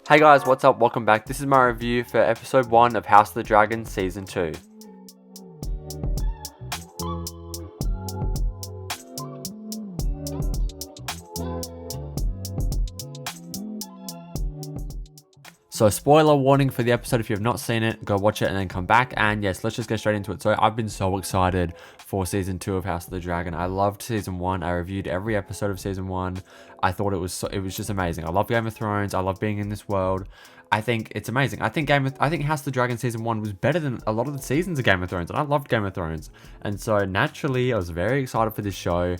Hey guys, what's up? Welcome back. This is my review for episode 1 of House of the Dragon season 2. So spoiler warning for the episode. If you have not seen it, go watch it and then come back. And yes, let's just get straight into it. So I've been so excited for season 2 of House of the Dragon. I loved season 1. I reviewed every episode of season 1. I thought it was just amazing. I love Game of Thrones. I love being in this world. I think it's amazing. I think House of the Dragon season 1 was better than a lot of the seasons of Game of Thrones, and I loved Game of Thrones. And so naturally, I was very excited for this show.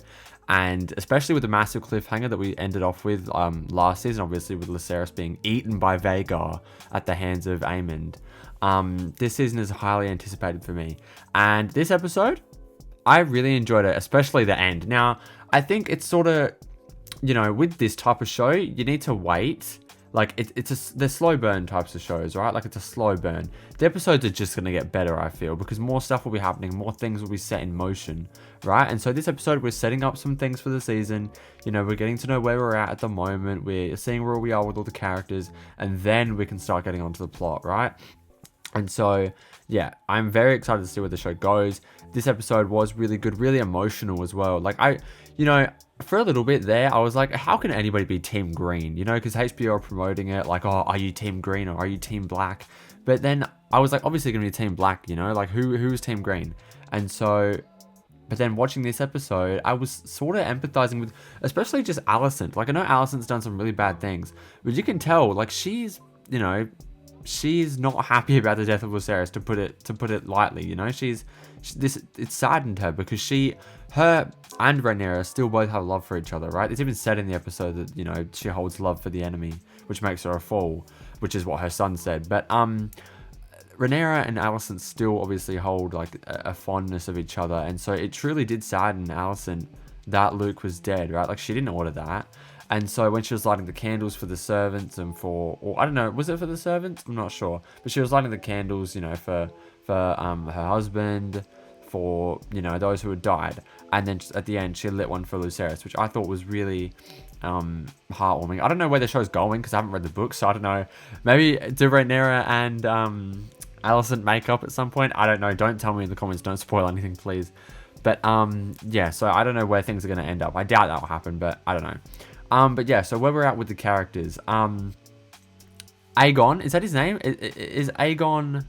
And especially with the massive cliffhanger that we ended off with last season, obviously with Lucerys being eaten by Vhagar at the hands of Aemond. This season is highly anticipated for me. And this episode, I really enjoyed it, especially the end. Now, I think it's sort of, with this type of show, you need to wait. Like, they're slow burn types of shows, right? Like, it's a slow burn. The episodes are just going to get better, I feel, because more stuff will be happening, more things will be set in motion, right? And so this episode, we're setting up some things for the season. We're getting to know where we're at the moment. We're seeing where we are with all the characters, and then we can start getting onto the plot, right? And so, yeah, I'm very excited to see where the show goes. This episode was really good, really emotional as well. Like, for a little bit there, I was like, how can anybody be Team Green? Because HBO are promoting it, like, oh, are you Team Green or are you Team Black? But then I was like, obviously going to be Team Black, like, who's Team Green? And so, but then watching this episode, I was sort of empathizing with, especially just Alicent. Like, I know Alicent's done some really bad things, but you can tell, like, she's not happy about the death of Lucerys, to put it lightly. It saddened her because her and Rhaenyra still both have love for each other, right? It's even said in the episode that she holds love for the enemy, which makes her a fool, which is what her son said. But Rhaenyra and Alicent still obviously hold like a fondness of each other, and so it truly did sadden Alicent that Luke was dead, right? Like, she didn't order that. And so when she was lighting the candles for the servants and or I don't know, was it for the servants? I'm not sure. But she was lighting the candles, for her husband, for, those who had died. And then at the end, she lit one for Lucerys, which I thought was really heartwarming. I don't know where the show's going because I haven't read the book, so I don't know. Maybe do Rhaenyra and Alicent make up at some point? I don't know. Don't tell me in the comments. Don't spoil anything, please. But yeah, so I don't know where things are going to end up. I doubt that will happen, but I don't know. But yeah, so where we're at with the characters. Aegon, is that his name? Is Aegon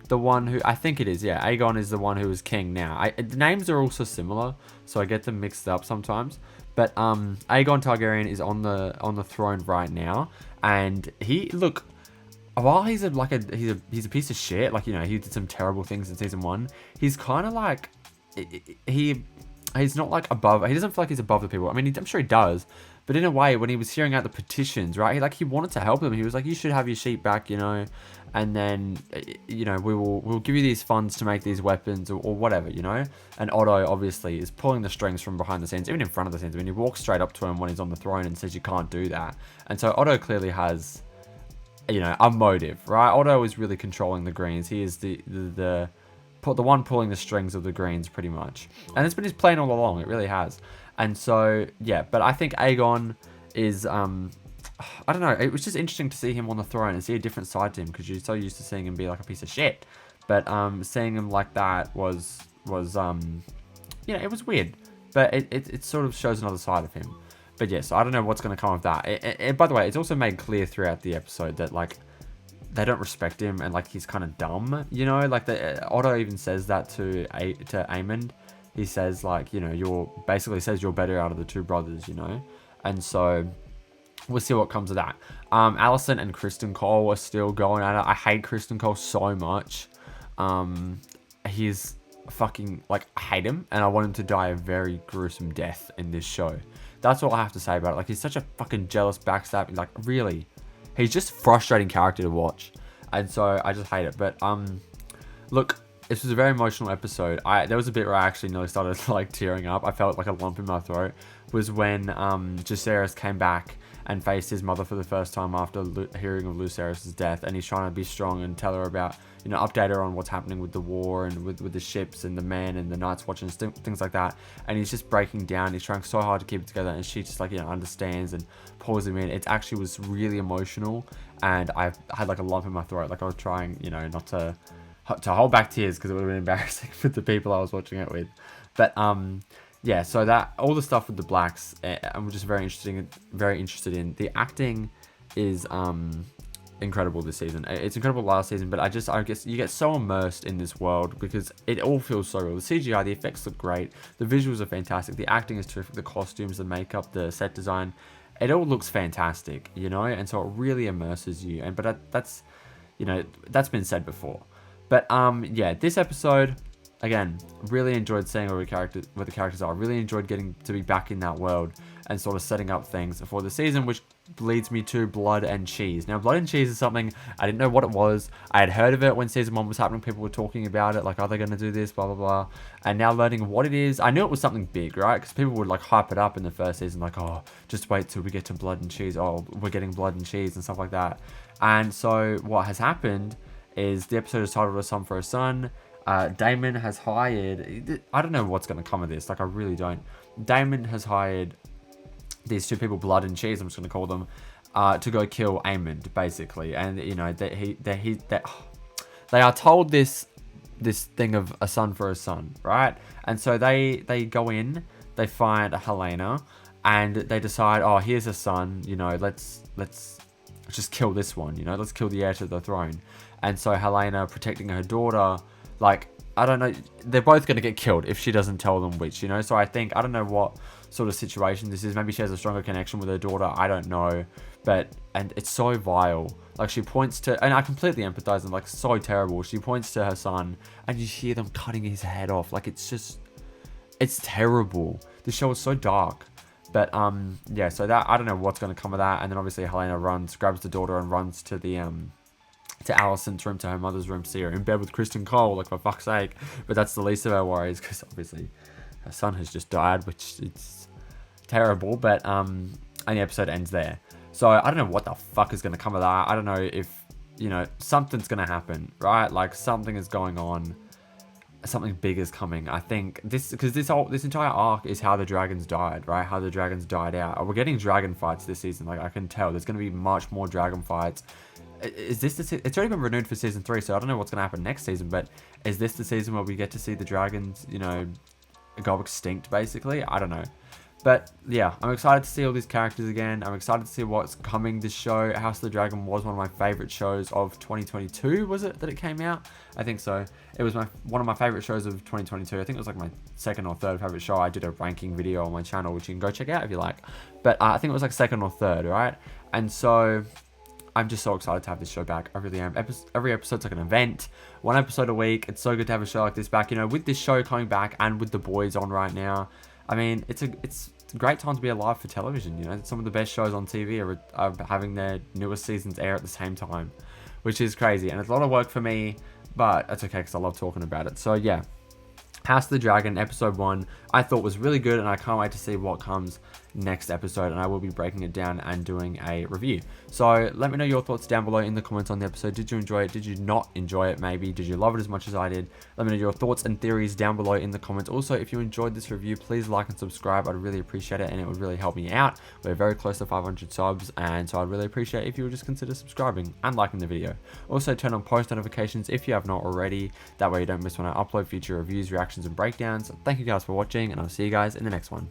the one who... I think it is, yeah. Aegon is the one who is king now. The names are also similar, so I get them mixed up sometimes. But Aegon Targaryen is on the throne right now. And while he's a piece of shit, like, he did some terrible things in season 1, he's kind of like... He's not like above... He doesn't feel like he's above the people. I mean, I'm sure he does. But in a way, when he was hearing out the petitions, right? He wanted to help them. He was like, you should have your sheep back, and then, we'll give you these funds to make these weapons or whatever, And Otto, obviously, is pulling the strings from behind the scenes, even in front of the scenes. I mean, he walks straight up to him when he's on the throne and says, you can't do that. And so Otto clearly has, a motive, right? Otto is really controlling the Greens. He is the one pulling the strings of the Greens, pretty much. And it's been his plan all along. It really has. And so, yeah, but I think Aegon is, I don't know, it was just interesting to see him on the throne and see a different side to him, because you're so used to seeing him be like a piece of shit. But seeing him like that was it was weird. But it sort of shows another side of him. But yeah, so I don't know what's going to come of that. And by the way, it's also made clear throughout the episode that, like, they don't respect him and, like, he's kind of dumb, Like, Otto even says that to Aemond. He says, like, you're better out of the two brothers, And so we'll see what comes of that. Alicent and Criston Cole are still going at it. I hate Criston Cole so much. He's fucking, like, I hate him, and I want him to die a very gruesome death in this show. That's all I have to say about it. Like, he's such a fucking jealous backstab. Like, really, he's just frustrating character to watch. And so I just hate it. But, look, this was a very emotional episode. There was a bit where I actually nearly started, like, tearing up. I felt like a lump in my throat. Was when Jacaerys came back and face his mother for the first time after hearing of Lucerys' death, and he's trying to be strong and tell her about, you know, update her on what's happening with the war and with the ships and the men and the Night's Watch and things like that. And he's just breaking down. He's trying so hard to keep it together, and she just, like, you know, understands and pulls him in. It actually was really emotional, and I had like a lump in my throat. Like, I was trying, you know, not to hold back tears because it would have been embarrassing for the people I was watching it with. But yeah, so that all the stuff with the blacks, I'm just very interested in. The acting is incredible this season. It's incredible last season, but I guess you get so immersed in this world because it all feels so real. The CGI, the effects look great, the visuals are fantastic, the acting is terrific, the costumes, the makeup, the set design, it all looks fantastic, you know, and so it really immerses you. And but that's, you know, that's been said before. But yeah, this episode, again, really enjoyed seeing what the characters are. Really enjoyed getting to be back in that world and sort of setting up things for the season, which leads me to Blood and Cheese. Now, Blood and Cheese is something I didn't know what it was. I had heard of it when season 1 was happening. People were talking about it, like, are they going to do this, blah, blah, blah. And now learning what it is, I knew it was something big, right? Because people would, like, hype it up in the first season, like, oh, just wait till we get to Blood and Cheese. Oh, we're getting Blood and Cheese and stuff like that. And so what has happened is the episode is titled A Son for a Son. Daemon has hired, I don't know what's going to come of this, like, I really don't. Daemon has hired these two people, Blood and Cheese, I'm just going to call them, to go kill Aemond, basically. And, you know, they are told this thing of a son for a son, right? And so they go in, they find Helaena, and they decide, oh, here's a son, you know, let's just kill this one, you know, let's kill the heir to the throne. And so Helaena, protecting her daughter, like, I don't know, they're both going to get killed if she doesn't tell them which, you know. So I don't know what sort of situation this is. Maybe she has a stronger connection with her daughter, I don't know. And it's so vile. Like, she points to, and I completely empathize, and, like, so terrible. She points to her son, and you hear them cutting his head off. Like, it's terrible. The show is so dark. But, yeah, so that, I don't know what's going to come of that. And then obviously Helaena grabs the daughter and runs to the, to Alicent's room, to her mother's room, to see her in bed with Criston Cole, like, for fuck's sake. But that's the least of her worries, because obviously her son has just died, which it's terrible. But and the episode ends there. So I don't know what the fuck is going to come of that. I don't know if, you know, something's going to happen, right? Like, something is going on. Something big is coming. I think this entire arc is how the dragons died, right? How the dragons died out. We're getting dragon fights this season. Like, I can tell there's going to be much more dragon fights. Is this it's already been renewed for season 3, so I don't know what's going to happen next season, but is this the season where we get to see the dragons, you know, go extinct, basically? I don't know. But yeah, I'm excited to see all these characters again. I'm excited to see what's coming this show. House of the Dragon was one of my favorite shows of 2022, was it, that it came out? I think so. It was one of my favorite shows of 2022. I think it was like my second or third favorite show. I did a ranking video on my channel, which you can go check out if you like. But I think it was like second or third, right? And so I'm just so excited to have this show back. I really am. Every episode's like an event. 1 episode a week. It's so good to have a show like this back. You know, with this show coming back and with The Boys on right now, I mean, it's a great time to be alive for television. You know, some of the best shows on TV are having their newest seasons air at the same time, which is crazy. And it's a lot of work for me, but it's okay because I love talking about it. So yeah, House of the Dragon episode 1 I thought was really good, and I can't wait to see what comes next episode, and I will be breaking it down and doing a review. So let me know your thoughts down below in the comments on the episode. Did you enjoy it? Did you not enjoy it? Maybe did you love it as much as I did? Let me know your thoughts and theories down below in the comments. Also, if you enjoyed this review, please like and subscribe. I'd really appreciate it, and it would really help me out. We're very close to 500 subs, and so I'd really appreciate if you would just consider subscribing and liking the video. Also, turn on post notifications if you have not already. That way you don't miss when I upload future reviews, reactions, and breakdowns. Thank you guys for watching, and I'll see you guys in the next one.